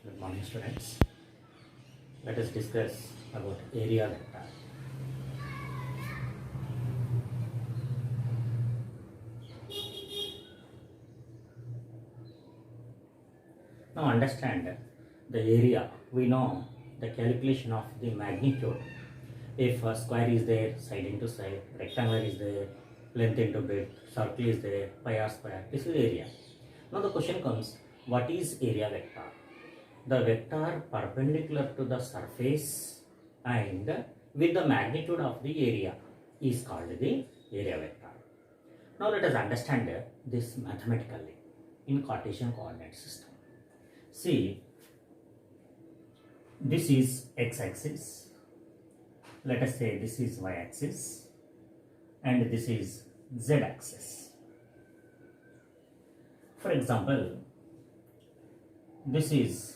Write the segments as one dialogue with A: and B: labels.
A: Good morning, students. Let us discuss about area vector. Now understand the area. We know the calculation of the magnitude. If a square is there, side into side, rectangle is there, length into width, circle is there, pi r square. This is area. Now the question comes, what is area vector? The vector perpendicular to the surface and with the magnitude of the area is called the area vector. Now let us understand this mathematically in Cartesian coordinate system. See, this is x-axis, let us say this is y-axis, and this is z-axis. For example, this is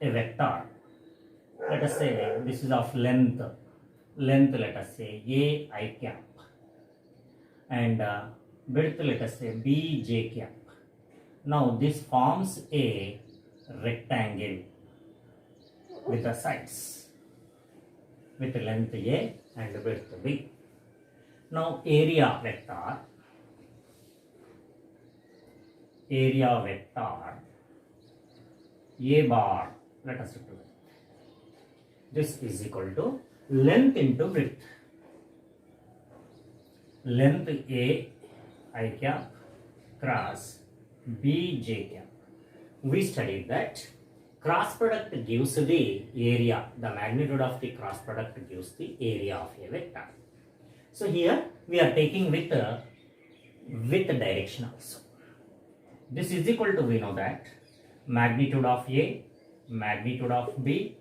A: a vector. Let us say this is of length let us say a I cap, and width let us say b j cap. Now this forms a rectangle with the sides with length a and width b. Now area vector a bar, let us represent. This is equal to length into width. Length a I cap cross b j cap. We studied that cross product gives the area, the magnitude of the cross product gives the area of a vector. So here we are taking with direction also. This is equal to, we know that, magnitude of a, magnitude of b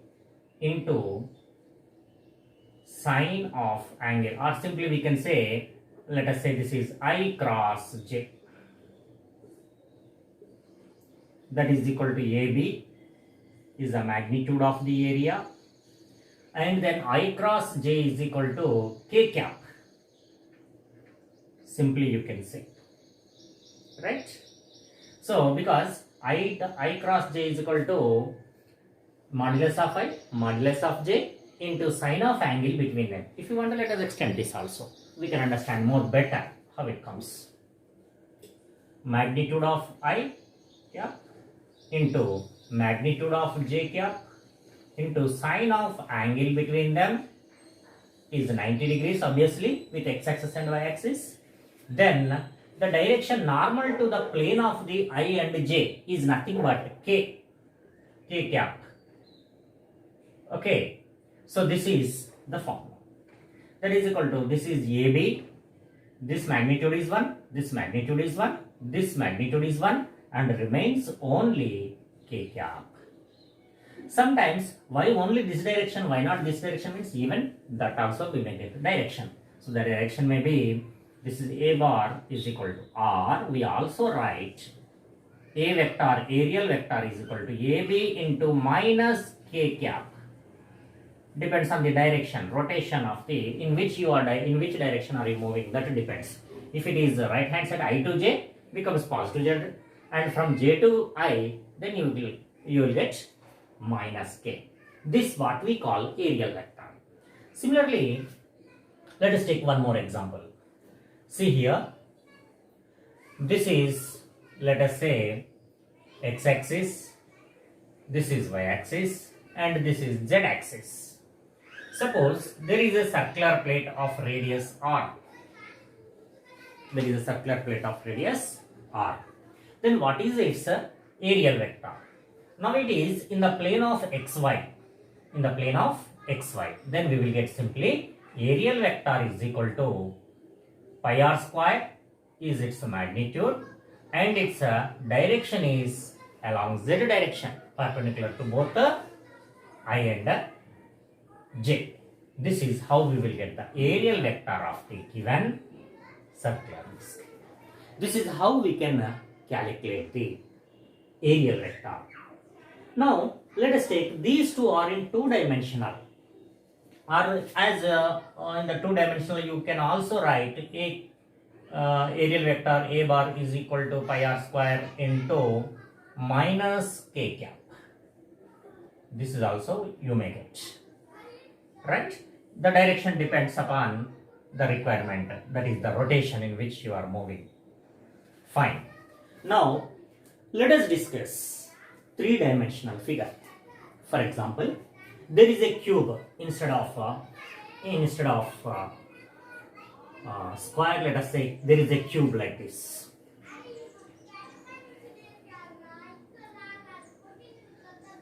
A: into sine of angle, or simply we can say, let us say this is I cross j, that is equal to AB is the magnitude of the area, and then I cross j is equal to k cap, simply you can say, right? So because I cross j is equal to modulus of I, modulus of j into sine of angle between them. If you want to, let us extend this also. We can understand more better how it comes. Magnitude of I cap into magnitude of j cap into sine of angle between them is 90 degrees obviously with x-axis and y-axis. Then the direction normal to the plane of the I and j is nothing but k cap. Okay, so this is the formula. That is equal to, this is AB, this magnitude is 1, this magnitude is 1, this magnitude is 1, and remains only k cap. Sometimes why only this direction, why not this direction, means even that also we may get direction. So the direction may be, this is a bar is equal to, or we also write a vector, aerial vector is equal to AB into minus k cap. Depends on the direction, rotation of the, in which direction are you moving, that depends. If it is right hand side I to j becomes positive z, and from j to I, then you will get minus k. This what we call aerial vector. Similarly, let us take one more example. See here, this is, let us say, x-axis, this is y-axis, and this is z-axis. Suppose there is a circular plate of radius r. There is a circular plate of radius r. Then what is its aerial vector? Now it is in the plane of xy. In the plane of xy. Then we will get simply aerial vector is equal to pi r square is its magnitude, and its direction is along z direction, perpendicular to both I and j. This is how we will get the aerial vector of the given circular disc. This is how we can calculate the aerial vector. Now let us take these two are in two-dimensional, or as in the two-dimensional you can also write a aerial vector a bar is equal to pi r square into minus k cap. this is also you may get, right? The direction depends upon the requirement, that is the rotation in which you are moving. Fine. Now let us discuss three-dimensional figure. For example, there is a cube instead of square. Let us say there is a cube like this.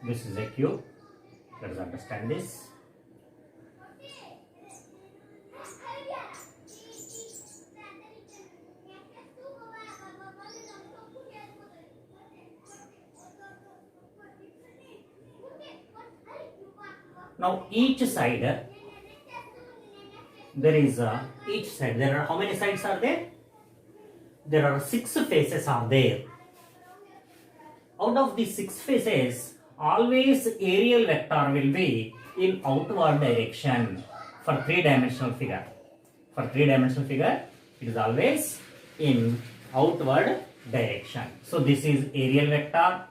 A: This is a cube. Let us understand this. Now each side there are how many sides are there? There are 6 faces are there. Out of these 6 faces, always aerial vector will be in outward direction for three-dimensional figure. For three-dimensional figure, it is always in outward direction. So this is aerial vector,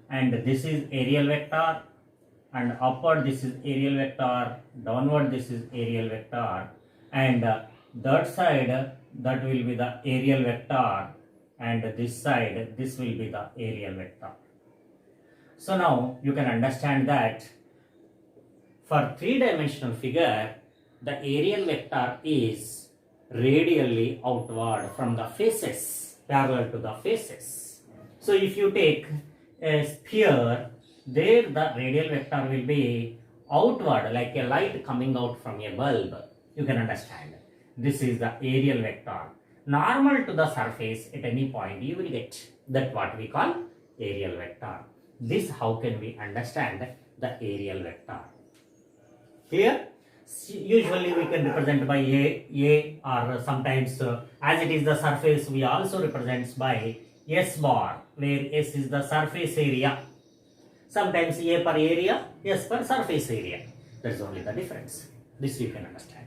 A: and this is aerial vector, and upward this is aerial vector, downward this is aerial vector, and that side that will be the aerial vector, and this side this will be the aerial vector. So now you can understand that for three-dimensional figure, the aerial vector is radially outward from the faces, parallel to the faces. So if you take a sphere, there the radial vector will be outward, like a light coming out from a bulb. You can understand. This is the aerial vector. Normal to the surface at any point you will get. That's what we call aerial vector. This how can we understand the aerial vector. Here, usually we can represent by A or sometimes as it is the surface, we also represents by S bar, where S is the surface area. Sometimes A per area, S per surface area. That's only the difference. This you can understand.